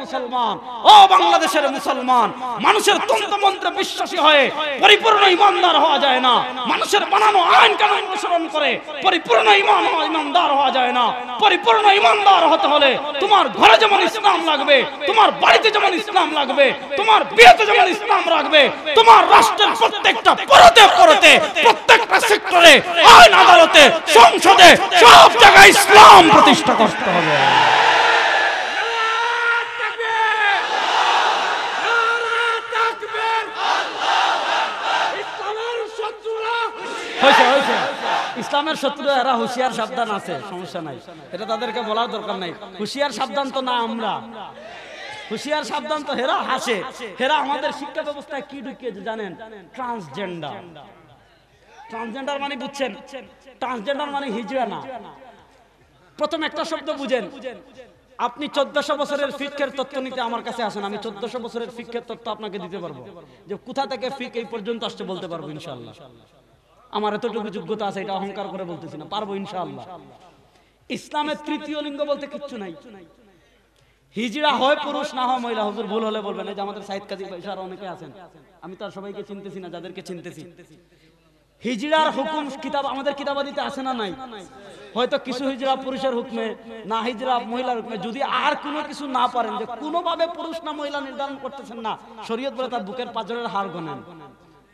মুসলমান, ও বাংলাদেশের মুসলমান, মানুষের তন্ত্রমন্ত্রে বিশ্বাসী হয়ে পরিপূর্ণ ইমানদার হওয়া যায় না। মানুষের বানানো আইন কানুন অনুসরণ করে পরিপূর্ণ ইমানদার হওয়া যায় না। পরিপূর্ণ ইমানদার হতে হলে তোমার ঘরে যেমন ইসলাম লাগবে, তোমার বাড়িতে যেমন ইসলাম লাগবে, তোমার বিয়েতে যেমন ইসলাম লাগবে, তোমার রাষ্ট্রের প্রত্যেকটা পরতে পরতে, প্রত্যেকটা সেক্টরে, আইন আদালতে, সংসদে, সব জায়গায় ইসলাম প্রতিষ্ঠা করতে হবে। ইসলামের শত্রু এরা হুঁশিয়ার সাবধান আছে, সমস্যা নাই, এটা তাদেরকে বলার দরকার নাই। হুঁশিয়ার সাবধান তো না আমরা, হুঁশিয়ার সাবধান তো হেরা হাসে। হেরা আমাদের শিক্ষা ব্যবস্থায় কি ঢুকিয়েছে জানেন? ট্রান্সজেন্ডার। ট্রান্সজেন্ডার মানে বুঝছেন? ট্রান্সজেন্ডার মানে হিজড়া না। প্রথম একটা শব্দ বুঝেন। আপনি 1400 বছরের ফিকহের তত্ত্ব নিতে আমার কাছে আসেন, আমি 1400 বছরের ফিকহের তত্ত্ব আপনাকে দিতে পারবো, যে কোথা থেকে ফিক এই পর্যন্ত আসছে বলতে পারবো ইনশাআল্লাহ। আমার এতটুকু যোগ্যতা আছে, এটা অহংকার করে বলতেছি না, পারবো ইনশাআল্লাহ। ইসলামের তৃতীয় লিঙ্গ বলতে কিচ্ছু নাই। হিজড়া হয় পুরুষ, না হয় মহিলা। হুজুর ভুল হলে বলবেন। এই যে আমাদের সাইদ কাজী ভাই আর অনেকে আছেন, আমি তো আর সবাইকে চিনতেছি না, যাদেরকে চিনতেছি। হিজড়ার হুকুম কিতাব আমাদের কিতাবাদিতে আছে না নাই? হয়তো কিছু হিজড়া পুরুষের হুকমে, না হিজড়া মহিলার হুকমে। যদি আর কোনো কিছু না পারেন, যে কোনোভাবে পুরুষ না মহিলা নির্ধারণ করতেছেন না, শরীয়ত বলে তার বুকের পাঁজরের হাড় গণেন।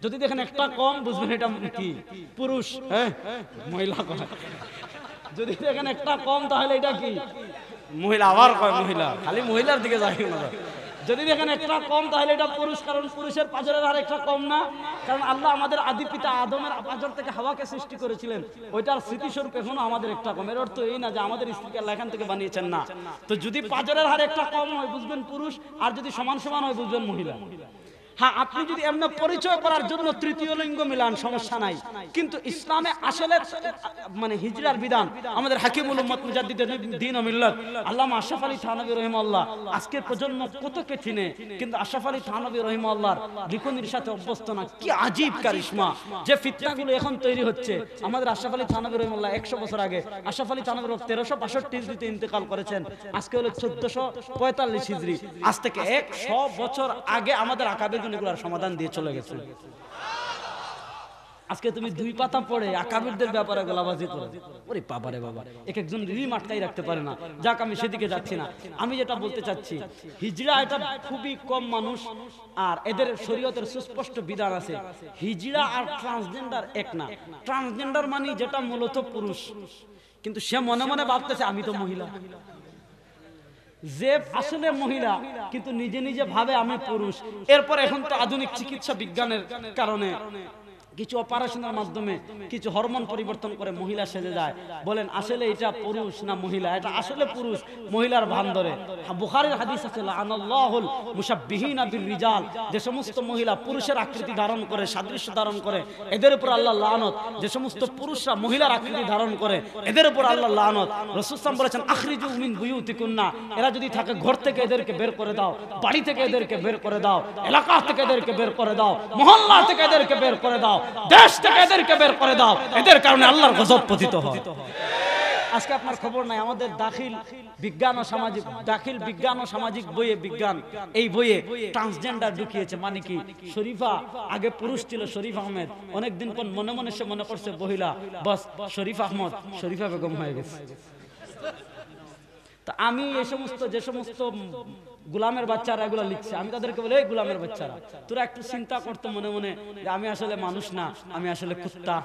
যদি দেখেন একটা কম, বুঝবেন এটা কি পুরুষ, হ্যাঁ মহিলা কয়। যদি দেখেন একটা কম, তাহলে এটা কি মহিলা, আবার কয় মহিলা, খালি মহিলার দিকে যায় না। যদি দেখেন একটা কম, তাহলে এটা পুরুষ, কারণ পুরুষের পাঁজরের হাড় একটা কম না। কারণ আল্লাহ আমাদের আদি পিতা আদমের পাঁজর থেকে হাওয়াকে সৃষ্টি করেছিলেন, ওইটার স্মৃতিস্বরূপ এখনো আমাদের একটা কম। এর অর্থ এই না যে আমাদের স্ত্রীকে আল্লাহ এখান থেকে বানিয়েছেন না। তো যদি পাঁজরের হাড় একটা কম হয়, বুঝবেন পুরুষ, আর যদি সমান সমান হয়, বুঝবেন মহিলা। হ্যাঁ, আপনি যদি এমন পরিচয় করার জন্য তৃতীয় লিঙ্গ মিলান, সমস্যা নাই। কিন্তু ইসলামে আসলে মানে হিজরার বিধান আমাদের হাকিমুল উম্মত মুজাদ্দিদে দ্বীন ও মিল্লাত আল্লামা আশরাফ আলী থানভী রাহিমাহুল্লাহ আজকের প্রজন্ম কতকে চিনে, কিন্তু আশরাফ আলী থানভী রাহিমাহুল্লাহর লিখনির সাথে অভ্যস্ত না। কি আজীব কারিশমা! যে ফিতনাগুলো এখন তৈরি হচ্ছে, আমাদের আশরাফ আলী থানভী রাহিমাহুল্লাহ 100 বছর আগে, আশরাফ আলী থানভী 1362 হিজরিতে ইন্তেকাল করেছেন। আজকে হলো 1445 হিজরি। আজ থেকে 100 বছর আগে আমাদের আকাবির এগুলার সমাধান দিয়ে চলে গেছে। আজকে তুমি 2 পাতা পড়ে আকাবিরদের ব্যাপারে গলাবাজি করো, ওরে বাবারে বাবা, এক একজন রিম আটকাই রাখতে পারে না। যাক, আমি সেদিকে যাচ্ছি না। আমি যেটা বলতে চাচ্ছি, হিজড়া এটা খুবই কম মানুষ, আর এদের শরীয়তের সুস্পষ্ট বিধান আছে। হিজড়া আর ট্রান্সজেন্ডার এক না। ট্রান্সজেন্ডার মানে যেটা মূলত পুরুষ, কিন্তু সে মনে মনে ভাবতেছে আমি তো মহিলা। যে আসলে মহিলা কিন্তু নিজে নিজে ভাবে আমি পুরুষ। এরপর এখন তো আধুনিক চিকিৎসা বিজ্ঞানের কারণে কিছু অপারেশনের মাধ্যমে কিছু হরমোন পরিবর্তন করে মহিলা সেজে যায়। বলেন আসলে এটা পুরুষ না মহিলা? এটা আসলে পুরুষ, মহিলার ভান ধরে। বুখারীর হাদিস আছে, লানাল্লাহুল মুশাব্বিহিনা বির রিজাল, যে সমস্ত মহিলা পুরুষের আকৃতি ধারণ করে, সাদৃশ্য ধারণ করে, এদের উপর আল্লাহ লানত। যে সমস্ত পুরুষরা মহিলার আকৃতি ধারণ করে, এদের উপর আল্লাহ লানত। রাসূল সাল্লাল্লাহু আলাইহি ওয়াসাল্লাম বলেছেন, আখরিজু মিন বুয়ুতিকুন্না, এরা যদি থাকে ঘর থেকে এদেরকে বের করে দাও, বাড়ি থেকে এদেরকে বের করে দাও, এলাকা থেকে এদেরকে বের করে দাও, মহল্লা থেকে এদেরকে বের করে দাও, দেশ থেকে এদেরকে বের করে দাও। এদের কারণে আল্লাহর গজব পতিত হয়। আজকে আপনার খবর নাই, আমাদের দাখিল বিজ্ঞান ও সামাজিক বইয়ে, বিজ্ঞান এই বইয়ে ট্রান্সজেন্ডার ঢুকিয়েছে। মানে কি, শরীফা আগে পুরুষ ছিল, শরীফ আহমেদ, অনেকদিন পর মনে মনে সে মনে করছে মহিলা, বাস শরীফ আহমদ শরীফা বেগম হয়ে গেছে। তা আমি যে সমস্ত গোলামের বাচ্চারা এগুলো লিখছে, আমি তাদেরকে বলি, এই গোলামের বাচ্চারা, তোরা একটু চিন্তা করতো মনে মনে যে আমি আসলে মানুষ না, আমি আসলে কুত্তা।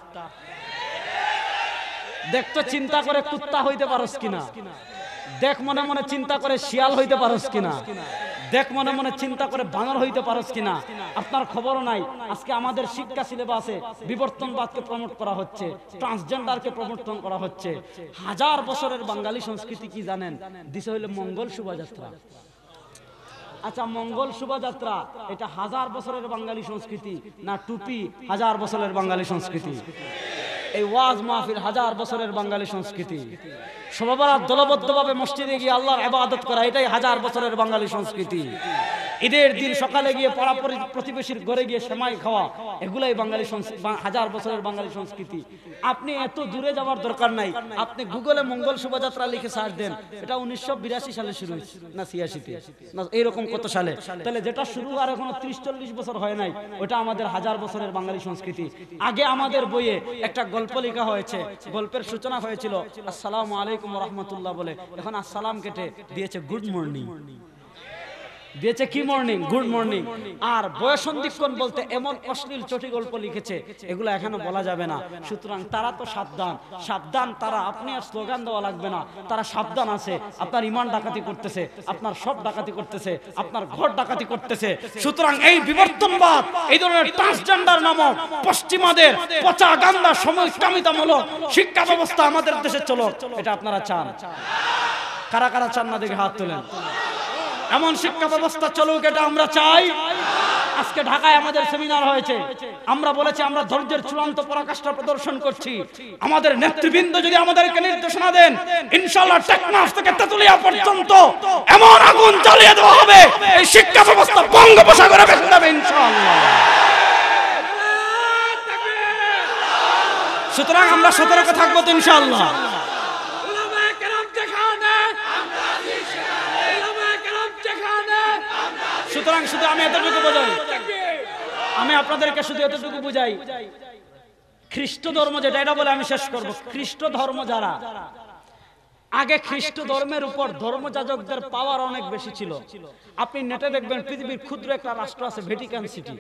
দেখতো চিন্তা করে কুত্তা হইতে পারস কিনা, দেখ মনে মনে চিন্তা করে শিয়াল হইতে পারস কিনা, দেখ মনে মনে চিন্তা করে বানর হইতে পারস কিনা। আপনার খবরও নাই, আজকে আমাদের শিক্ষা সিলেবাসে বিবর্তনবাদকে প্রমোট করা হচ্ছে, ট্রান্সজেন্ডারকে প্রমোটন করা হচ্ছে। 1000 বছরের বাঙালি সংস্কৃতি কি জানেন? দিছে হইলো মঙ্গল শোভাযাত্রা। আচ্ছা, মঙ্গল শোভাযাত্রা এটা 1000 বছরের বাঙালি সংস্কৃতি, না টুপি 1000 বছরের বাঙালি সংস্কৃতি? এই ওয়াজ মাহফিল 1000 বছরের বাঙালি সংস্কৃতি। সবাই দলবদ্ধভাবে মসজিদে গিয়ে আল্লাহর ইবাদত করা, এটাই 1000 বছরের বাঙালি সংস্কৃতি। ঈদের দিন সকালে গিয়ে পাড়া প্রতিবেশীর ঘরে গিয়ে সেমাই খাওয়া, এগুলাই বাঙালি হাজার বছরের বাঙালি সংস্কৃতি। আপনি এত দূরে যাওয়ার দরকার নাই, আপনি গুগলে মঙ্গল শোভাযাত্রা লিখে সার্চ দেন, এটা 1982 সালে শুরু হয়েছে না 86তে না এইরকম কত সালে, তাহলে যেটা শুরু আর এখনো 30-40 বছর হয় নাই, ওটা আমাদের হাজার বছরের বাঙালি সংস্কৃতি। আগে আমাদের বইয়ে একটা গল্প লেখা হয়েছে, গল্পের সূচনা হয়েছিল আসসালামু আলাইকুম ওয়া রাহমাতুল্লাহ বলে, এখন আসসালাম কেটে দিয়েছে গুড মর্নিং, দিয়েছে কি মর্নিং, গুড মর্নিং। আর বয়সন্ধিক্ষণ বলতে এমন অশ্লীল চটি গল্প লিখেছে, এগুলো এখনো বলা যাবে না। সুতরাং তারা তো সাবধান, সাবধান তারা, আপনি আর স্লোগান দেওয়া লাগবে না, তারা সাবধান আছে। আপনার ইমান ডাকাতি করতেছে, আপনার সব ডাকাতি করতেছে, আপনার ঘর ডাকাতি করতেছে। সুতরাং এই বিবর্তনবাদ, এই ধরনের ট্রান্সজেন্ডার নামক পশ্চিমাদের পচা গান্দা সমকামিতামূলক শিক্ষা ব্যবস্থা আমাদের দেশে চলো, এটা আপনারা চান? কারা কারা চান না দেখে হাত তোলেন। এমন শিক্ষা ব্যবস্থা চলুক, এটা আমরা চাই। আজকে ঢাকায় আমাদের সেমিনার হয়েছে, আমরা বলেছি আমরা ধৈর্যের চূড়ান্ত পরাকাষ্ঠা প্রদর্শন করছি। আমাদের নেতৃবৃন্দ যদি আমাদেরকে নির্দেশনা দেন, ইনশাআল্লাহ টেকনাফ থেকে তেতুলিয়া পর্যন্ত এমন আগুন জ্বালিয়ে দেওয়া হবে, এই শিক্ষা ব্যবস্থা বঙ্গোপসাগরে ভেসে যাবে ইনশাআল্লাহ। সুতরাং আমরা সতর্ক থাকবো তো ইনশাআল্লাহ। সুতরাং শুধু আমি এতটুকু বোঝাই, আমি আপনাদেরকে শুধু এতটুকু বুঝাই, খ্রিস্ট ধর্ম যেটা, এটা বলে আমি শেষ করব। খ্রিস্ট ধর্ম যারা, আগে খ্রিস্ট ধর্মের উপর ধর্মযাজকদের পাওয়ার অনেক বেশি ছিল। আপনি নেটে দেখবেন পৃথিবীর ক্ষুদ্র একটা রাষ্ট্র আছে ভ্যাটিকান সিটি,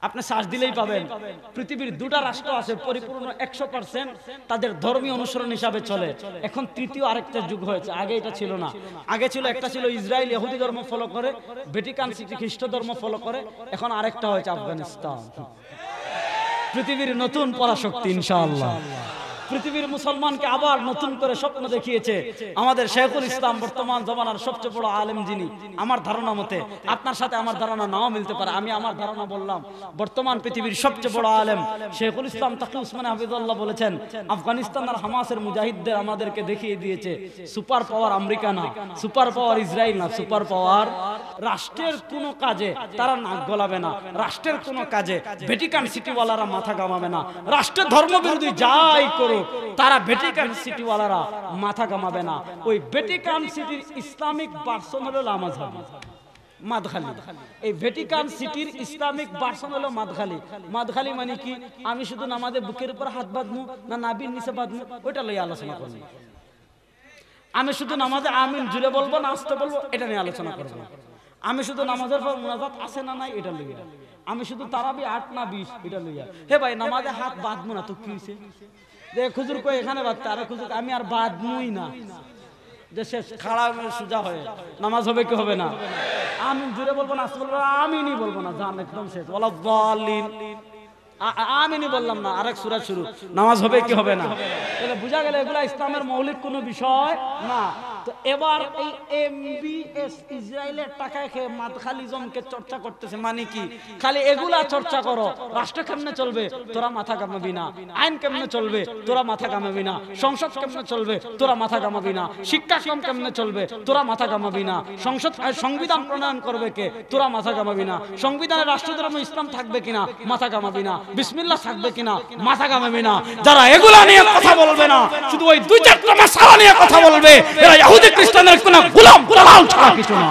আপনি সার্চ দিলেই পাবেন। পৃথিবীর দুটা রাষ্ট্র আছে পরিপূর্ণ 100% তাদের ধর্মীয় অনুসরণ হিসাবে চলে। এখন তৃতীয় আরেকটা যুগ হয়েছে, আগে এটা ছিল না। আগে ছিল, একটা ছিল ইসরায়েল ইহুদি ধর্ম ফলো করে, ভ্যাটিকান সিটি খ্রিস্ট ধর্ম ফলো করে, এখন আরেকটা হয়েছে আফগানিস্তান। পৃথিবীর নতুন পরাশক্তি ইনশাআল্লাহ পৃথিবীর মুসলমানকে আবার নতুন করে স্বপ্ন দেখিয়েছে আমাদের শেখুল ইসলাম, বর্তমান জমানার সবচেয়ে বড় আলেম যিনি। আমার ধারণা মতে, আপনার সাথে আমার ধারণা নাও মিলতে পারে, আমি আমার ধারণা বললাম। বর্তমান পৃথিবীর সবচেয়ে বড় আলেম শেখুল ইসলাম তাকি উসমানে হাফিজুল্লাহ বলেছেন, আফগানিস্তান আর হামাসের মুজাহিদদের আমাদেরকে দেখিয়ে দিয়েছে সুপার পাওয়ার আমেরিকা না, সুপার পাওয়ার ইসরায়েল না, সুপার পাওয়ার রাষ্ট্রের কোনো কাজে তারা নাক গলাবে না, রাষ্ট্রের কোনো কাজে ভ্যাটিকান সিটিওয়ালারা মাথা ঘামাবে না, রাষ্ট্রের ধর্মবিরোধী যাই করুক তারা ভ্যাটিকান সিটিওয়ালারা মাথা ঘামাবে না। ওই ভ্যাটিকান সিটির ইসলামিক ভার্সন হলো লামাজহাবি, মাদখালি। এই ভ্যাটিকান সিটির ইসলামিক ভার্সন হলো মাদখালি। মাদখালি মানে কি? আমি শুধু নামাজে বুকের উপর হাত বাঁধমু না নাবির নিচে বাঁধমু, ওইটা লইয়া আলোচনা করব। আমি শুধু নামাজে আমিন জুড়ে বলবো না আস্তে বলবো, এটা নিয়ে আলোচনা করব। আমি শুধু নামাজের পর মুনাজাত আছে না নাই, এটা লইয়া। আমি শুধু তারাবি 8 না 20, এটা লইয়া। হে ভাই, নামাজে হাত বাঁধমু না তো কি হইছে? যে খুজুর কই এখানে বাঁধতে, আরে খুজুর আমি আর বাঁধমুই না, যে শেষ খাড়া সোজা হয়ে নামাজ হবে কি হবে না? আমি জুড়ে বলবো না, বলবো আমিনই বলবো না, জান একদম শেষ। ওয়ালা যালিন আমিনই বললাম না, আরেক সূরা শুরু, নামাজ হবে কি হবে না? তাহলে বুঝা গেল এগুলা ইসলামের মৌলিক কোনো বিষয় না। তো এবার এই এমবিএস ইসরায়েলের টাকায় খেয়ে মাদখালিজমকে চর্চা করতেছে। মানে কি? খালি এগুলা চর্চা করো, রাষ্ট্র কেমনে চলবে তোরা মাথা কামাবি না, আইন কেমনে চলবে তোরা মাথা কামাবি না, সংসদ কেমনে চলবে তোরা মাথা কামাবি না, শিক্ষাক্রম কেমনে চলবে তোরা মাথা কামাবি না, সংবিধান প্রণয়ন করবে কে তোরা মাথা কামাবি না, সংবিধানে রাষ্ট্রধর্ম ইসলাম থাকবে কিনা মাথা কামাবি না, বিসমিল্লাহ থাকবে কিনা মাথা কামাবি না। যারা এগুলা নিয়ে কথা বলবে না, শুধু ওই 2-4টা মাসালা নিয়ে কথা বলবে, এরা ইহুদি খ্রিস্টানদের কোন গোলাম দালাল ছাড়া কিছু না।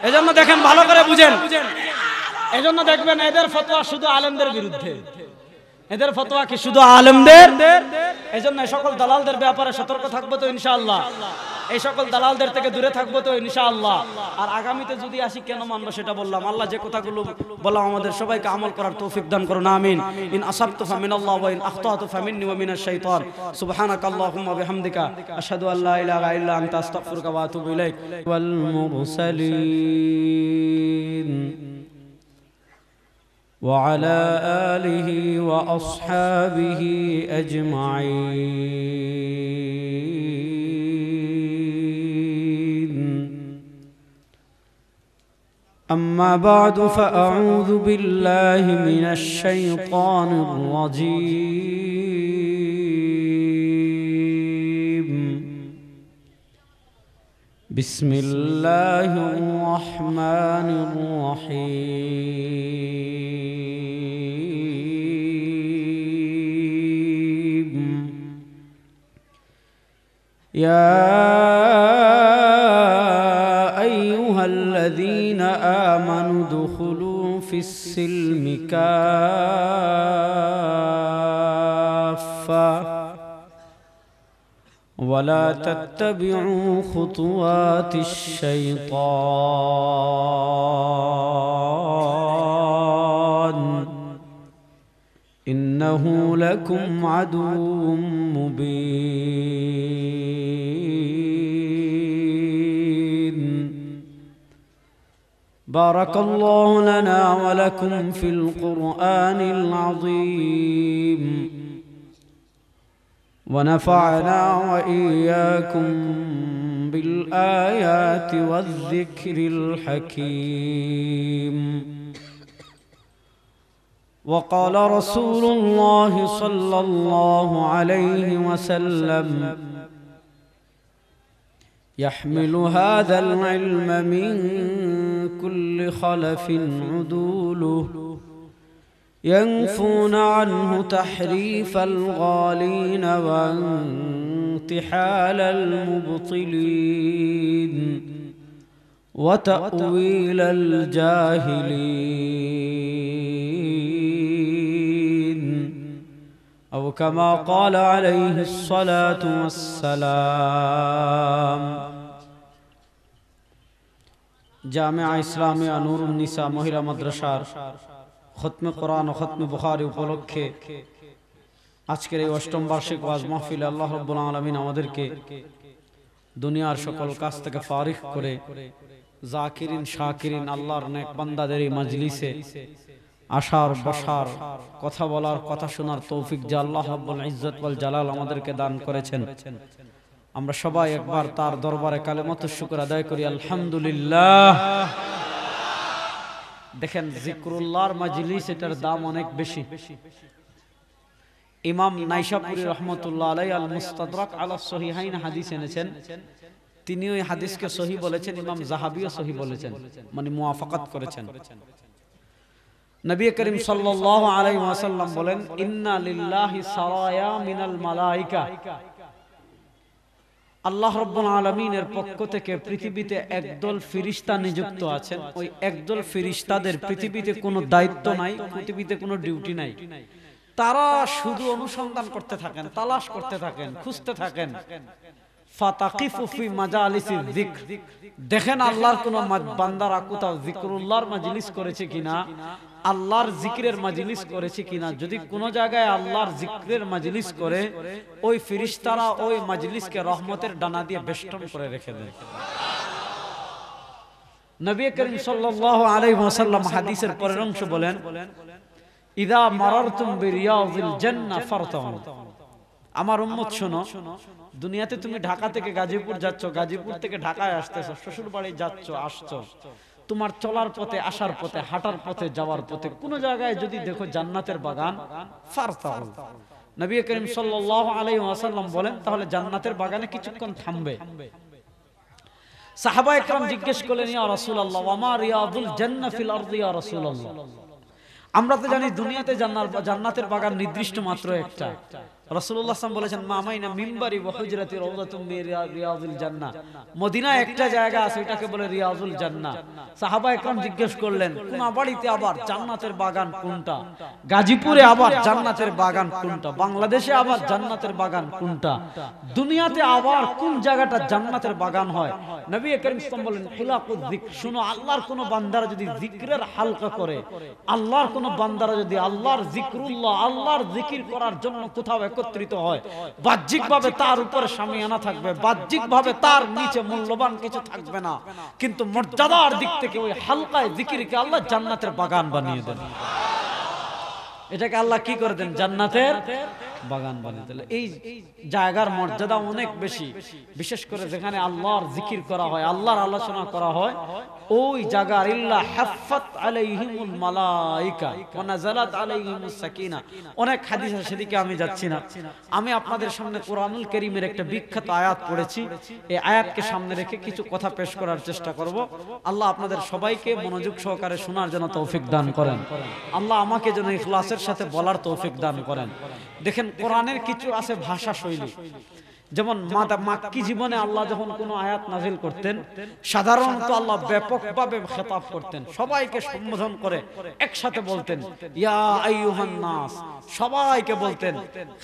এজন্য দেখেন, ভালো করে বুঝেন, এজন্য দেখবেন এদের ফতোয়া শুধু আলেমদের বিরুদ্ধে। এদের ফতোয়া কি শুধু আলেমদের? এজন্য সকল দালালদের ব্যাপারে সতর্ক থাকবো তো ইনশাআল্লাহ, এই সকল দালালদের থেকে দূরে থাকবো তো ইনশাআল্লাহ। আর আগামীতে যদি আসি কেন মানবো সেটা বললাম। আল্লাহ যে কথাগুলো বললাম আমাদের সবাইকে আমল করার তৌফিক দান করুন, আমিন। ইন আসাবতু ফামিনাল্লাহ ওয়া ইন আখতাতু ফামিন্নি ওয়া মিনাশ শাইতান। সুবহানাকাল্লাহুম্মা ওয়া বিহামদিকা আশহাদু আল্লা ইলাহা ইল্লা আনতা আস্তাগফিরুকা ওয়া আতুবু ইলাইক। ওয়াল মুরসালিন وعلى آله وأصحابه أجمعين. أما بعد فأعوذ بالله من الشيطان الرجيم. بسم الله الرحمن الرحيم يا أيها الذين آمنوا ادخلوا في السلم كافة ولا تتبعوا خطوات الشيطان إنه لكم عدو مبين بارك الله لنا ولكم في القرآن العظيم ونفعنا وإياكم بالآيات والذكر الحكيم وقال رسول الله صلى الله عليه وسلم يحمل هذا العلم من كل خلف عدوله ينفون عنه تحريف الغالين وانتحال المبطلين وتأويل الجاهلين أو كما قال عليه الصلاة والسلام জামিয়া ইসলামিয়া নুরুন নিসা মহিলা মাদ্রাসার খতমে কোরআন ও খতমে বুখারী উপলক্ষে আজকের এই অষ্টম বার্ষিক ওয়াজ মাহফিলে আল্লাহ রাব্বুল আলামিন আমাদেরকে দুনিয়ার সকল কাজ থেকে ফারিগ করে জাকিরিন শাকিরিন আল্লাহর নেক বান্দাদের এই মজলিসে আসার বসার কথা বলার কথা শোনার তৌফিক যে আল্লাহ রাব্বুল ইজ্জত ওয়াল জালাল আমাদেরকে দান করেছেন আমরা সবাই একবার তার দরবারে কালেমাতুশ শুকর আদায় করি আলহামদুলিল্লাহ। দেখেন জিক্রুল্লাহর মজলিস এটার দাম অনেক বেশি। ইমাম নাইশাপুরী রহমাতুল্লাহ আলাইহি আল মুস্তাদরাক আলা সহিহাইন হাদিস এনেছেন, তিনি ওই হাদিসকে সহিহ বলেছেন, ইমাম যাহাবিও সহিহ বলেছেন, মানে মুওয়াফাকাত করেছেন। নবী করিম সাল্লাল্লাহু আলাইহি ওয়াসাল্লাম বলেন ইন্না লিল্লাহি সারায়া মিনাল মালায়েকা, আল্লাহ রাব্বুল আলামিনের পক্ষ থেকে পৃথিবীতে একদল ফেরেশতা নিযুক্ত আছেন। ওই একদল ফেরেশতাদের পৃথিবীতে কোনো দায়িত্ব নাই, পৃথিবীতে কোনো ডিউটি নাই, তারা শুধু অনুসন্ধান করতে থাকেন, তালাশ করতে থাকেন, খুঁজতে থাকেন। ফাতাকিফু ফি মাজালিসিয যিকর, দেখেন আল্লাহর কোন বান্দারা কোথাও যিকরুল্লাহর মজলিস করেছে কিনা, আল্লাহর জিকিরের মজলিস করেছে কিনা। যদি কোন জায়গায় আল্লাহর জিকিরের মজলিস করে, ওই ফেরেশতারা ওই মজলিসকে রহমতের ডানা দিয়ে বেষ্টন করে রেখে দেয়। নবী করিম সাল্লাল্লাহু আলাইহি ওয়াসাল্লাম হাদিসের পরের অংশ বলেন ইযা মারারতুম বিরিয়াযিল জান্নাহ ফারতাউ, আমার উম্মত শোনো, দুনিয়াতে তুমি ঢাকা থেকে গাজীপুর যাচ্ছ, গাজীপুর থেকে ঢাকায় আসতেছো, শ্বশুর বাড়ি যাচ্ছ আসছো, তোমার চলার পথে, আসার পথে, হাঁটার পথে, যাওয়ার পথে কোন জায়গায় যদি দেখো জান্নাতের বাগান, ফারতাউ, নবী করিম সাল্লাল্লাহু আলাইহি ওয়াসাল্লাম বলেন তাহলে জান্নাতের বাগানে কিছুক্ষণ থামবে। সাহাবায়ে কেরাম জিজ্ঞেস করলেন ইয়া রাসূলুল্লাহ ওয়া মা রিয়াদুল জান্নাহ ফিল আরদি ইয়া রাসূলুল্লাহ, আমরা তো জানি দুনিয়াতে জান্নাতের বাগান নির্দিষ্ট মাত্র একটা। রাসূলুল্লাহ সাল্লাল্লাহু আলাইহি ওয়াসাল্লাম বলেছেন মা মাইনা মিম্বারি ওয়া হুজরাতি রাউদাতুম মিন রিয়াযিল জান্নাহ, মদিনায় একটা জায়গা আছে ওটাকে বলে রিয়াজুল জান্নাহ। সাহাবায়ে কেরাম জিজ্ঞেস করলেন কোনাবাড়িতে আবার জান্নাতের বাগান কোনটা, গাজীপুরে আবার জান্নাতের বাগান কোনটা, বাংলাদেশে আবার জান্নাতের বাগান কোনটা, দুনিয়াতে আবার কোন জায়গাটা জান্নাতের বাগান হয়? নবী করিম সাল্লাল্লাহু আলাইহি ওয়াসাল্লাম বলেন হিলাকুয যিকর, শুনো আল্লাহর কোন বান্দারা যদি জিকিরের হালকা করে, আল্লাহর কোন বান্দারা যদি আল্লাহর জিকরুল্লাহ, আল্লাহর জিকির করার জন্য কোথাও একত্রিত হয়, বাহ্যিকভাবে তার উপরে শামিয়ানা থাকবে, বাহ্যিকভাবে তার নিচে মূল্যবান কিছু থাকবে না, কিন্তু মর্যাদার দিক থেকে ওই হালকায় জিকিরকে আল্লাহ জান্নাতের বাগান বানিয়ে দেন। এটাকে আল্লাহ কি করে দেন? জান্নাতের বাগান বানিয়ে দিল। এই জায়গার মর্যাদা অনেক বেশি, বিশেষ করে যেখানে আল্লাহর জিকির করা হয়, আল্লাহর আলোচনা করা হয়, ওই জায়গার ইল্লা হাফাত আলাইহিমুল মালাইকা ওয়া নাযালাত আলাইহিমুস সাকিনা। অনেক হাদিস আছে, সেদিকে আমি যাচ্ছি না। আমি আপনাদের সামনে কোরআনুল কারীমের একটা বিখ্যাত আয়াত পড়েছি। এই আয়াতকে সামনে রেখে কিছু কথা পেশ করার চেষ্টা করব। আল্লাহ আপনাদের সবাইকে মনোযোগ সহকারে শোনার জন্য তৌফিক দান করেন। আল্লাহ আমাকে যেন ইখলাসের সাথে বলার তৌফিক দান করেন। দেখেন, কোরআনের কিছু আছে ভাষা শৈলী, যেমন মাক্কি জীবনে আল্লাহ যখন কোনো আয়াত নাজিল করতেন, সাধারণত আল্লাহ ব্যাপকভাবে খেতাব করতেন, সবাইকে সম্বোধন করে একসাথে বলতেন ইয়া আইয়ুহান নাস, সবাইকে বলতেন।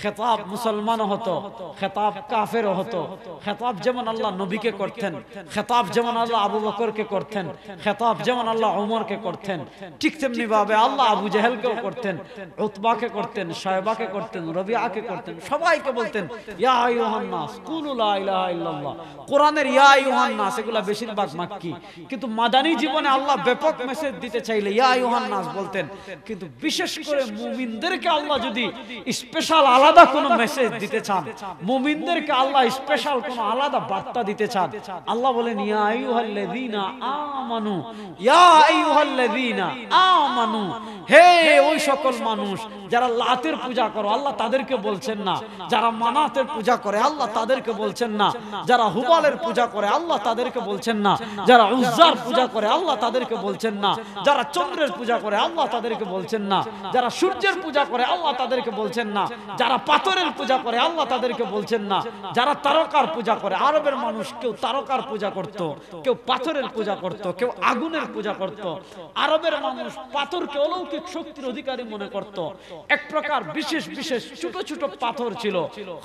খেতাব মুসলমানও হতো, খেতাব কাফেরও হতো। খেতাব যেমন আল্লাহ নবীকে করতেন, খেতাব যেমন আল্লাহ আবু বকরকে করতেন, খেতাব যেমন আল্লাহ ওমরকে করতেন, ঠিক তেমনি ভাবে আল্লাহ আবু জেহেলকেও করতেন, উতবাকে করতেন, শায়বাকে করতেন, রবিআকে করতেন, সবাইকে বলতেন ইয়া আইয়ুহান নাস কুলু লা ইলাহা ইল্লাল্লাহ। কোরআনের ইয়া আইয়ুহান নাস এগুলা বেশিরভাগ মাক্কি, কিন্তু মাদানী জীবনে আল্লাহ ব্যাপক মেসেজ দিতে চাইলে ইয়া আইয়ুহান নাস বলতেন। কিন্তু বিশেষ করে মুমিনদেরকে আল্লাহ যদি স্পেশাল আলাদা কোনো মেসেজ দিতে চান, মুমিনদেরকে আল্লাহ স্পেশাল কোনো আলাদা বার্তা দিতে চান, আল্লাহ বলেন ইয়া আইয়ুহাল্লাযীনা আমানু, ইয়া আইয়ুহাল্লাযীনা আমানু, হে ওই সকল মানুষ যারা লাতের পূজা করো, আল্লাহ তাদেরকে বলছেন না। যারা মানাতের পূজা করে, আল্লাহ তাদেরকে বলছেন না। যারা হুবালের পূজা করে, আল্লাহ তাদেরকে বলছেন না। যারা উজ্জার পূজা করে, আল্লাহ তাদেরকে বলছেন না। যারা চন্দ্রের পূজা করে, আল্লাহ তাদেরকে বলছেন না। যারা সূর্যের পূজা করে, আল্লাহ তাদেরকে বলছেন না। যারা পাথরের পূজা করে, আল্লাহ তাদেরকে বলছেন না। যারা তারকার পূজা করে, আরবের মানুষ কেউ তারকার পূজা করত, কেউ পাথরের পূজা করত, কেউ আগুনের পূজা করত। আরবের মানুষ পাথরকে অলৌকিক শক্তির অধিকারী মনে করত। এক প্রকার বিশেষ বিশেষ ছোট ছোট পাথর ছিল,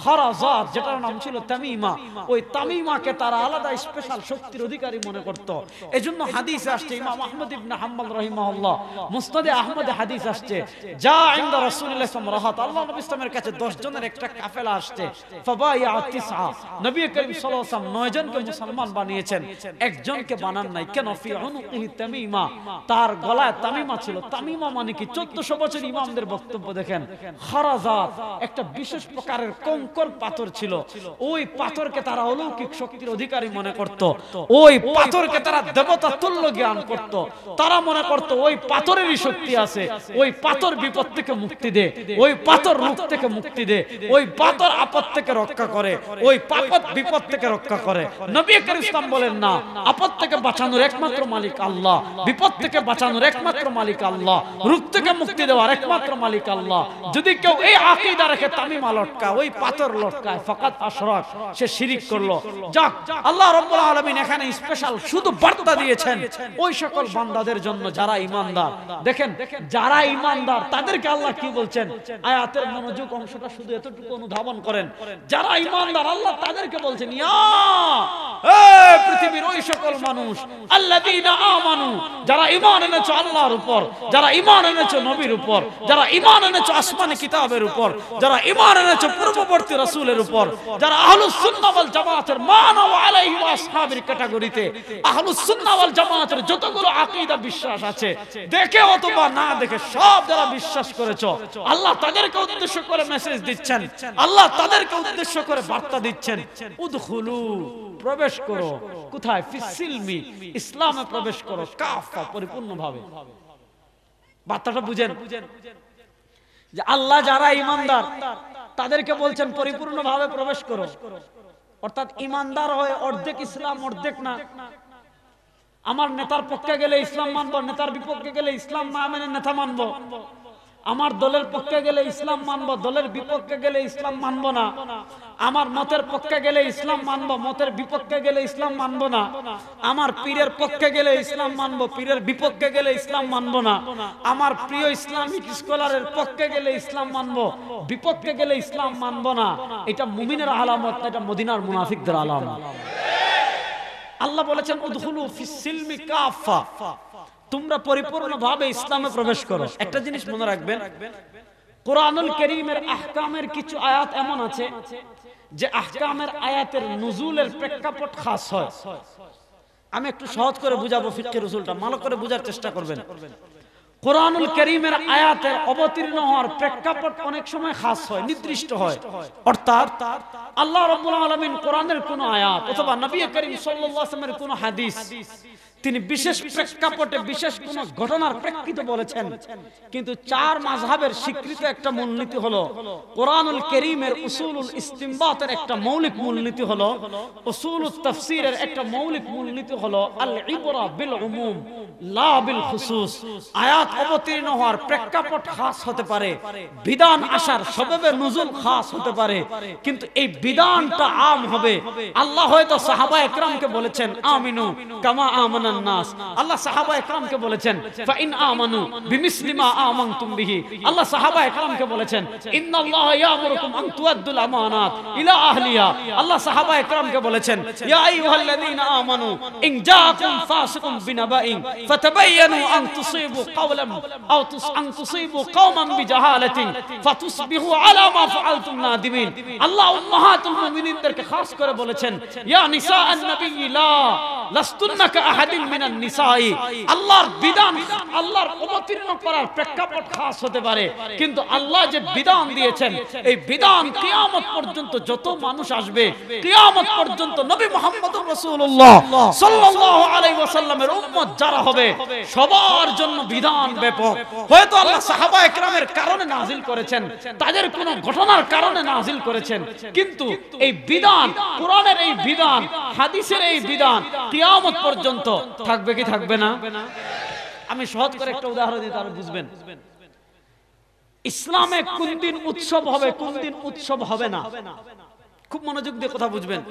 খারাজাত, যেটার নাম ছিল তামিমা। ওই তামিমাকে তারা আলাদা স্পেশাল শক্তির অধিকারী মনে করত। এজন্য হাদিসে আসছে, ইমাম আহমদ ইবনে হাম্বল রাহিমাহুল্লাহ মুসনাদে আহমদে হাদিস আসছে, যা ইনদা রাসূলুল্লাহ সাল্লাল্লাহু আলাইহি ওয়াসাল্লাম, আল্লাহ নবী ইসলামের কাছে 10 জনের একটা কাফেলা আসছে। ফাবাইয়া তিসআ, নবী করিম সাল্লাল্লাহু আলাইহি ওয়াসাল্লাম 9 জনকে মুসলমান বানিয়েছেন, একজনকে বানান নাই। কেন? ফি উনুকিহি তামিমা, তার গলায় তামিমা ছিল। তামিমা মানে কি? 1400 বছর ইমামদের বক্তব্য দেখেন। খারাজাত একটা বিশেষ প্রকারের কঙ্কর পাথর ছিল। ওই পাথরকে তারা অলৌকিক শক্তির অধিকারী মনে করত। ওই পাথরকে তারা দেবতা তুল্য জ্ঞান করত। তারা মনে করত ওই পাথরেরই শক্তি আছে, ওই পাথর বিপদ থেকে মুক্তি দে, ওই পাথর রোগ থেকে মুক্তি দে, ওই পাথর আপদ থেকে রক্ষা করে, ওই পাপদ বিপদ থেকে রক্ষা করে। নবী করিম ইসলাম বলেন না, আপদ থেকে বাঁচানোর একমাত্র মালিক আল্লাহ, বিপদ থেকে বাঁচানোর একমাত্র মালিক আল্লাহ, রোগ থেকে মুক্তি দেওয়ার একমাত্র মালিক আল্লাহ। যদি কেউ এই আকীদা রেখে তামিমা লটকায়, ওই পাথর লটকায়, ফাকাত আশরাক, সে শিরিক করলো। যাক, আল্লাহ রাব্বুল আলামিন এখানে স্পেশাল শুধু বার্তা দিয়েছেন ওই সকল বান্দাদের জন্য যারা ঈমানদার। দেখেন, যারা ঈমানদার তাদেরকে আল্লাহ কি বলছেন, আয়াতের মনোযোগ অংশটা শুধু এতটুকু অনুধাবন করেন। যারা ঈমানদার আল্লাহ তাদেরকে বলছেন ইয়া, এই পৃথিবীর ওই সকল মানুষ আল্লাযীনা আমানু, যারা ঈমান এনেছো আল্লাহর উপর, যারা ঈমান এনেছো নবীর উপর, যারা ঈমান এনেছো আসমানি কিতাবের উপর, যারা ঈমান এনেছো পূর্ববর্তী রাসূলের উপর, যারা আহলুস সুন্নাহ ওয়াল জামাতের মানাও আলাইহি ওয়া আসহাবির ক্যাটাগরিতে, আহলুস সুন্নাহ ওয়াল জামাতের যতগুলো আকীদা বিশ্বাস আছে, দেখে অথবা না দেখে সব যারা বিশ্বাস করেছো, আল্লাহ তাদেরকে উদ্দেশ্য করে মেসেজ দিচ্ছেন, আল্লাহ তাদেরকে উদ্দেশ্য করে বার্তা দিচ্ছেন, উদখুলু, প্রবেশ করো। কোথায়? ফিসিলমি, ইসলামে প্রবেশ করো, কাফা, পরিপূর্ণভাবে। বার্তাটা বুঝেন যে আল্লাহ যারা ঈমানদার তাদেরকে বলছেন পরিপূর্ণভাবে প্রবেশ করো। অর্থাৎ ঈমানদার হয়ে অর্ধেক ইসলাম অর্ধেক না। আমার নেতার পক্ষে গেলে ইসলাম মানবো, নেতার বিপক্ষে গেলে ইসলাম না মেনে নেতা মানবো। আমার দলের পক্ষে গেলে ইসলাম মানবো, দলের বিপক্ষে গেলে ইসলাম মানবো না। আমার মতের পক্ষে গেলে ইসলাম মানবো, মতের বিপক্ষে গেলে ইসলাম মানবো না। আমার পীরের পক্ষে গেলে ইসলাম মানবো, পীরের বিপক্ষে গেলে ইসলাম মানবো না। আমার প্রিয় ইসলামিক স্কলারের পক্ষে গেলে ইসলাম মানবো, বিপক্ষে গেলে ইসলাম মানবো না। এটা মুমিনের আলামত না, এটা মদিনার মুনাফিকদের আলামত। আল্লাহ বলেছেন উদখুলু ফিসসিলমি কাফা, তোমরা পরিপূর্ণভাবে ইসলামে প্রবেশ করো। একটা জিনিস মনে রাখবেন, কোরআনুল কারীমের আহকামের কিছু আয়াত এমন আছে যে আহকামের আয়াতের নুজুলের প্রেক্ষাপট খাস হয়। আমি একটু সহজ করে বুঝাবো, ফিকহের উসুলটা ভালো করে বোঝার চেষ্টা করবেন। কোরআনুল কারীমের আয়াতের অবতীর্ণ হওয়ার প্রেক্ষাপট অনেক সময় খাস হয়, নির্দিষ্ট হয়। অর্থাৎ আল্লাহ রাব্বুল আলামিন কোরআনের কোন আয়াত অথবা নবী করিম সাল্লাল্লাহু আলাইহি ওয়াসাল্লামের কোন হাদিস তিনি বিশেষ প্রেক্ষাপটে বিশেষ কোন ঘটনার প্রেক্ষিতে বলেছেন, কিন্তু চার মাযহাবের স্বীকৃত একটা মূলনীতি হলো কোরআনুল কারীমের উসুলুল ইসতিমবাতের একটা মৌলিক মূলনীতি হলো, উসুলুত তাফসীরের একটা মৌলিক মূলনীতি হলো আল ইবরা বিল উমুম লা বিল খুসুস। আয়াত অবতীর্ণ হওয়ার প্রেক্ষাপট খাস হতে পারে, বিধান আসার সবাবে নুজুল খাস হতে পারে, কিন্তু এই বিধানটা আম হবে। আল্লাহ হয়তো সাহাবা একরামকে বলেছেন আমিনু কামা আমানান নাস, আল্লাহ সাহাবা একরামকে বলেছেন ফা ইন আমানু বিমিসলি মা আমানতুম বিহি, আল্লাহ সাহাবা একরামকে বলেছেন ইন্নাল্লাহা ইয়ামুরুকুম আন তুআদ্দুল আমানাত ইলা আহলিহা, আল্লাহ সাহাবা একরামকে বলেছেন ইয়া আইয়ুহাল্লাযীনা আমানু ইন জাআকুম ফাসিকুম বিনাবাইন ফাতাবায়ানু আন তুসিবু قولا أو أن تصيبوا قوما بجهالة فتصبحوا على ما فعلتم نادمين। আল্লাহ উম্মাহাতুল মুমিনিনদেরকে খাস করে বলেছেন ইয়া নিসা আন-নবী লা লাস্তুন্না কাআহাদিন মিনান নিসাই। আল্লাহর বিধান আল্লাহর অবতীর্ণ করার প্রেক্ষাপট খাস হতে পারে, কিন্তু আল্লাহ যে বিধান দিয়েছেন এই বিধান কিয়ামত পর্যন্ত যত মানুষ আসবে, কিয়ামত পর্যন্ত নবী মুহাম্মদুর রাসূলুল্লাহ সাল্লাল্লাহু আলাইহি ওয়াসাল্লামের উম্মত যারা হবে সবার জন্য বিধান ব্যাপক। হয়তো আল্লাহ সাহাবা একরামের কারণে নাজিল করেছেন, তাদের কোন ঘটনার কারণে নাজিল করেছেন, কিন্তু এই বিধান কোরআনের এই বিধান হাদিসের এই বিধান কিয়ামত পর্যন্ত থাকবে কি থাকবে না? আমি সহজ করে একটা উদাহরণ দিই তাহলে বুঝবেন। ইসলামে কোন দিন উৎসব হবে, কোন দিন উৎসব হবে না, খুব মনোযোগ দিয়ে কথা বুঝবেন।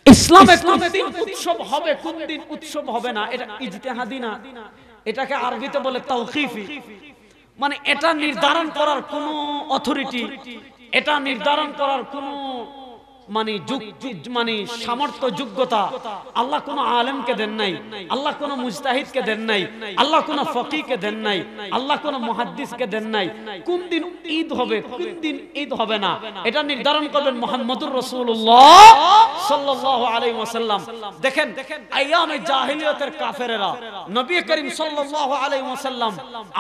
ইসলামে কোন দিন উৎসব হবে, কোন দিন উৎসব হবে না, এটা ইজতিহাদি না, এটাকে আরবিতে বলে তাওকিফি। মানে এটা নির্ধারণ করার কোন অথরিটি, এটা নির্ধারণ করার কোন মানে সামর্থ্য যোগ্যতা আল্লাহ কোন আলেমকে দেন নাই, আল্লাহ কোন মুজতাহিদকে দেন নাই, আল্লাহ কোন ফকিহকে দেন নাই, আল্লাহ কোন মুহাদ্দিসকে দেন নাই। কোন দিন ঈদ হবে, কোন দিন ঈদ হবে না, এটা নির্ধারণ করবেন মুহাম্মদুর রাসূলুল্লাহ সাল্লাল্লাহু আলাইহি ওয়াসাল্লাম। দেখেন আইয়ামে জাহিলিয়াতের কাফেরেরা নবী করিম সাল্লাল্লাহু আলাইহি ওয়াসাল্লাম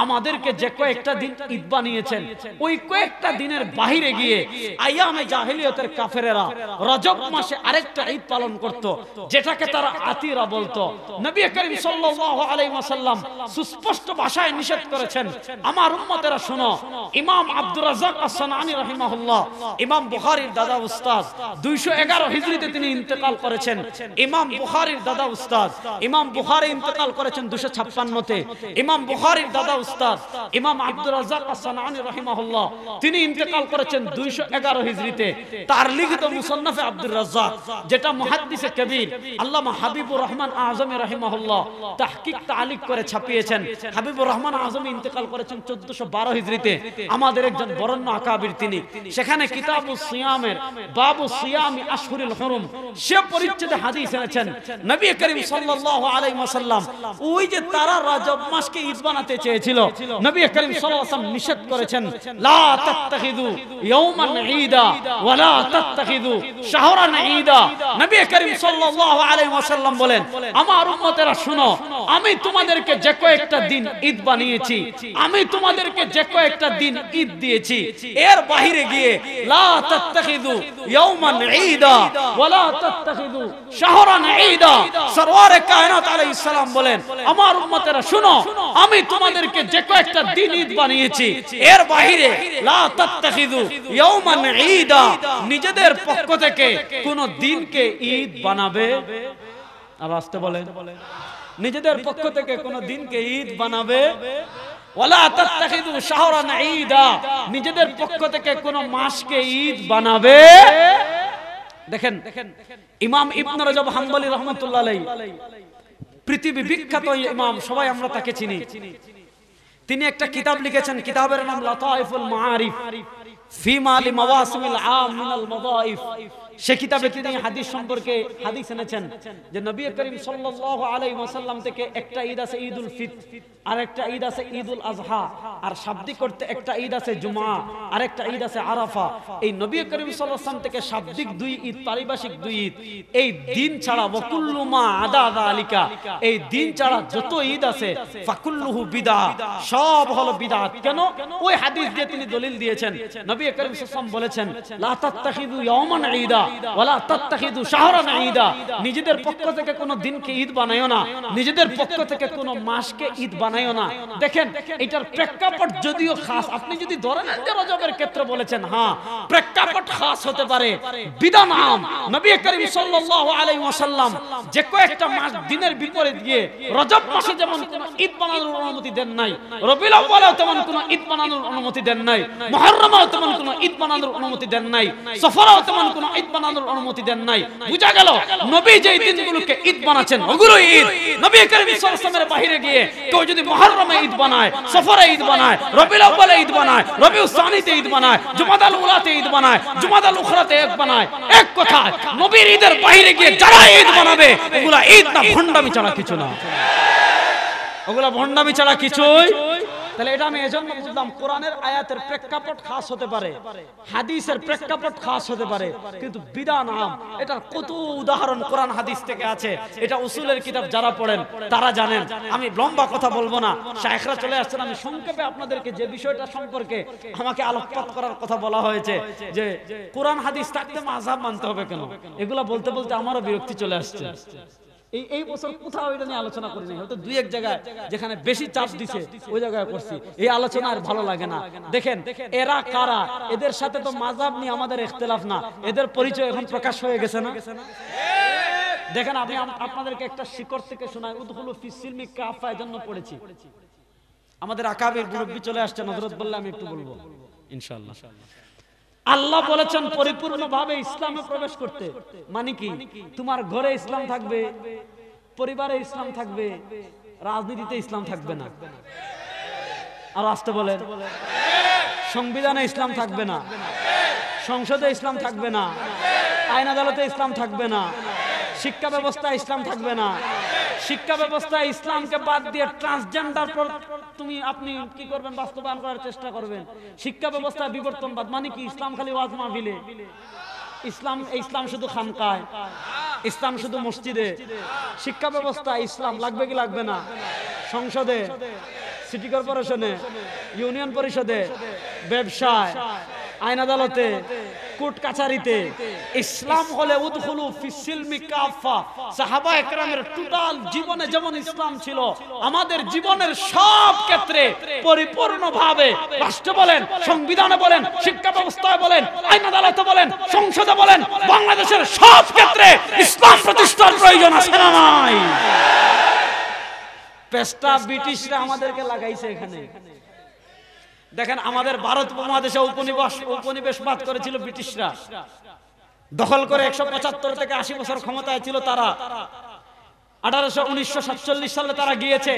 আমাদেরকে যে কয়েকটা দিন ঈদ বানিয়েছেন, ওই কয়েকটা দিনের বাইরে গিয়ে আইয়ামে জাহিলিয়াতের কাফেরেরা রজব মাসে আরেকটা ঈদ পালন করত, যেটাকে তারা আতিরা বলতো। নবী করিম সাল্লাল্লাহু আলাইহি ওয়াসাল্লাম সুস্পষ্ট ভাষায় নিষেধ করেছেন, আমার উম্মতেরা শুনো। ইমাম আব্দুর রাজ্জাক আস-সানানী রাহিমাহুল্লাহ, ইমাম বুখারীর দাদা উস্তাদ, 211 হিজরিতে তিনি ইন্তেকাল করেছেন। ইমাম বুখারীর দাদা উস্তাদ, ইমাম বুখারী ইন্তেকাল করেছেন 256 তে। ইমাম বুখারীর দাদা উস্তাদ ইমাম আব্দুর রাজ্জাক আস-সানানী রাহিমাহুল্লাহ, তিনি ইন্তেকাল করেছেন 211 হিজরিতে। তার লিখিত মুসান্নাফে আব্দুর রাজ্জাক, যেটা মুহাদ্দিসে কবির আল্লামা হাবিবুর রহমান আযমি রাহিমাহুল্লাহ তাহকিক তালিক করে ছাপিয়েছেন। হাবিবুর রহমান আযমি ইন্তেকাল করেছেন 1412 হিজরিতে, আমাদের একজন বরেণ্য আকাবির তিনি। সেখানে কিতাবুস সিয়ামের বাবু সিয়ামি আশহুরুল হুরুম সে পরিচ্ছেদে হাদিস এনেছেন, নবী করিম সাল্লাল্লাহু আলাইহি ওয়াসাল্লাম ওই যে তারা রজব মাসকে ঈদ বানাতে চেয়েছিল, নবী করিম সাল্লাল্লাহু আলাইহি ওয়াসাল্লাম নিষেধ করেছেন লা তাত্তাখিযু ইয়াওমান ঈদা ওয়া লা তাত্তাখিযু শাহরান ঈদা। নবী করিম সাল্লাল্লাহু আলাইহি ওয়াসাল্লাম বলেন, আমার উম্মতেরা শুনো, আমি তোমাদেরকে যে কয়েকটা দিন ঈদ বানিয়েছি, আমি তোমাদেরকে যে কয়েকটা দিন ঈদ দিয়েছি, এর বাইরে গিয়ে লা তাত্তাখিযু ইয়াওমান ঈদা ওয়া লা তাত্তাখিযু শাহরান ঈদা। সরওয়ারে কায়নাত আলাইহিস সালাম বলেন, আমার উম্মতেরা শুনো, আমি তোমাদেরকে যে কয়েকটা দিন ঈদ বানিয়েছি, এর বাইরে লা তাত্তাখিযু ইয়াওমান ঈদা, নিজেদের পক্ষ থেকে কোন দিনকে ঈদ বানাবে, আর আসতে বলেন, নিজেদের পক্ষ থেকে কোন দিনকে ঈদ বানাবে, ওয়ালা তাত্তাখিযু শাহরান ঈদা, নিজেদের পক্ষ থেকে কোন মাসকে ঈদ বানাবে। দেখেন ইমাম ইবনে রজব হাম্বলি রাহমাতুল্লাহ আলাইহি, পৃথিবী বিখ্যাত ইমাম, সবাই আমরা তাকে চিনি। তিনি একটা কিতাব লিখেছেন, কিতাবের নাম লাতাইফুল মাআরিফ ফি মালি মাওয়াসিমিল আম মিনাল মাযাইফ। সে কিতাবে তিনি হাদিস সম্পর্কে হাদিস এনেছেন যে নবী করিম সাল্লাল্লাহু আলাইহি ওয়াসাল্লাম থেকে একটা ঈদ আছে ঈদুল ফিতর, আর একটা ঈদ আছে ঈদুল আযহা, আর শাব্দিক করতে একটা ঈদ আছে জুমআ, আর একটা ঈদ আছে আরাফা। এই নবী করিম সাল্লাল্লাহু আলাইহি ওয়াসাল্লাম থেকে শাব্দিক দুই ঈদ, পারিভাষিক দুই ঈদ, এই দিন ছাড়া ওয়াকুল্লু মা আদা যালিকা, এই দিন ছাড়া যত ঈদ আছে ফাকুল্লুহু বিদআত, সব হলো বিদআত। কেন? ওই হাদিস দিয়ে তিনি দলিল দিয়েছেন। নবী করিম সাল্লাল্লাহু আলাইহি ওয়াসাল্লাম বলেছেন লা তাত্তাখিযু ইয়াওমান ঈদা ওয়ালা তাত্তাখিযু শাহরান ঈদা, নিজেদের পক্ষ থেকে কোনো দিনকে ঈদ বানায়ো না, নিজেদের পক্ষ থেকে কোনো মাসকে ঈদ বানায়ো না। দেখেন এটার প্রেক্ষাপট যদিও খাস, আপনি যদি ধরেন যে রজবের ক্ষেত্রে বলেছেন, হ্যাঁ প্রেক্ষাপট খাস হতে পারে, বিধান আম। নবী করিম সাল্লাল্লাহু আলাইহি ওয়াসাল্লাম যে কয়েকটা মাস দিনের বিপরীত গিয়ে রজব মাসে যেমন কোনো ঈদ বানানোর অনুমতি দেন নাই, রবিউল আউয়ালেও তেমন কোনো ঈদ বানানোর অনুমতি দেন নাই, মুহররমেও তেমন কোনো ঈদ বানানোর অনুমতি দেন নাই, সফরেও তেমন কোনো ঈদ বানানোর অনুমতি দেন নাই। বুঝা গেল নবী যেই দিনগুলোকে ঈদ বানাচ্ছেন ওগুলো ঈদ। নবী করিম সাল্লাল্লাহু আলাইহি ওয়াসাল্লামের বাইরে গিয়ে কেউ যদি মুহররমে ঈদ বানায়, সফরে ঈদ বানায়, রবিউল আউয়ালে ঈদ বানায়, রবিউল সানিতে ঈদ বানায়, জুমাদাল উলাতে ঈদ বানায়, জুমাদাল উখরাতে ঈদ বানায়, এক কথা নবীর ঈদের বাইরে গিয়ে যারা ঈদ বানাবে ওগুলা ঈদ না, ভণ্ডামি ছাড়া কিছু না, ওগুলা ভণ্ডামি ছাড়া কিছুই। তাহলে এটা আমি এজন্য বুঝলাম, কোরআনের আয়াতের প্রেক্ষাপট খাস হতে পারে, হাদিসের প্রেক্ষাপট খাস হতে পারে, কিন্তু বিধান আম। এটার কত উদাহরণ কোরআন হাদিস থেকে আছে, এটা উসুলের কিতাব যারা পড়েন তারা জানেন। আমি লম্বা কথা বলবো না, শায়েখরা চলে আসছেন, আমি সংক্ষেপে আপনাদেরকে যে বিষয়টা সম্পর্কে আমাকে আলোকপাত করার কথা বলা হয়েছে যে কোরআন হাদিস থাকতে মাযহাব মানতে হবে কেন, এগুলা বলতে বলতে আমারও বিরক্তি চলে আসছে। এই বছর কোথাও এটা নিয়ে আলোচনা করি নাই, হয়তো দুই এক জায়গায় যেখানে বেশি চাপ দিছে ওই জায়গায় করছি। এই আলোচনা আর ভালো লাগে না। দেখেন এরা কারা, এদের সাথে তো মাযহাব নিয়ে আমাদের ইখতিলাফ না, এদের পরিচয় এখন প্রকাশ হয়ে গেছে না। দেখেন আমি আপনাদেরকে একটা শিকড় থেকে শোনাই, উদখুলু ফিস সিলমি কাফা, এজন্য পড়েছি। আমাদের আকাবির মুরব্বি চলে আসছে, নজরত বললে আমি একটু বলবো ইনশাআল্লাহ। আল্লাহ বলেছেন পরিপূর্ণভাবে ইসলামে প্রবেশ করতে, মানে কি তোমার ঘরে ইসলাম থাকবে, পরিবারে ইসলাম থাকবে, রাজনীতিতে ইসলাম থাকবে না। আর আসতে বলেন সংবিধানে ইসলাম থাকবে না, সংসদে ইসলাম থাকবে না, আইন আদালতে ইসলাম থাকবে না, শিক্ষা ব্যবস্থায় ইসলাম থাকবে না। শিক্ষা ব্যবস্থায় ইসলামকে বাদ দিয়ে ট্রান্সজেন্ডার আপনি কি করবেন, বাস্তবায়ন করার চেষ্টা করবেন। শিক্ষা ব্যবস্থায় বিবর্তনবাদ, মানে কি ইসলাম খালি ওয়াজ মাহফিলে, ইসলাম শুধু খানকায়, ইসলাম শুধু মসজিদে। শিক্ষা ব্যবস্থা ইসলাম লাগবে কি লাগবে না, সংসদে, সিটি কর্পোরেশনে, ইউনিয়ন পরিষদে, ব্যবসায়, আইন আদালতে, কোর্ট কাছারিতে ইসলাম হলে উদখুলু ফিস সিলমি কাফা। সাহাবায়ে কেরামের টোটাল জীবনে যেমন ইসলাম ছিল, আমাদের জীবনের সব ক্ষেত্রে পরিপূর্ণভাবে, রাষ্ট্র বলেন, সংবিধানে বলেন, শিক্ষা ব্যবস্থায় বলেন, আইন আদালতে বলেন, সংসদে বলেন, বাংলাদেশের সব ক্ষেত্রে ইসলাম প্রতিষ্ঠার প্রয়োজন আছে না নাই? পেস্টা ব্রিটিশরা আমাদেরকে লাগাইছে এখানে। দেখেন আমাদের ভারত উপমহাদেশে উপনিবেশবাদ করেছিল ব্রিটিশরা, দখল করে 175 থেকে 80 বছর ক্ষমতায় ছিল তারা। 1947 সালে তারা গিয়েছে,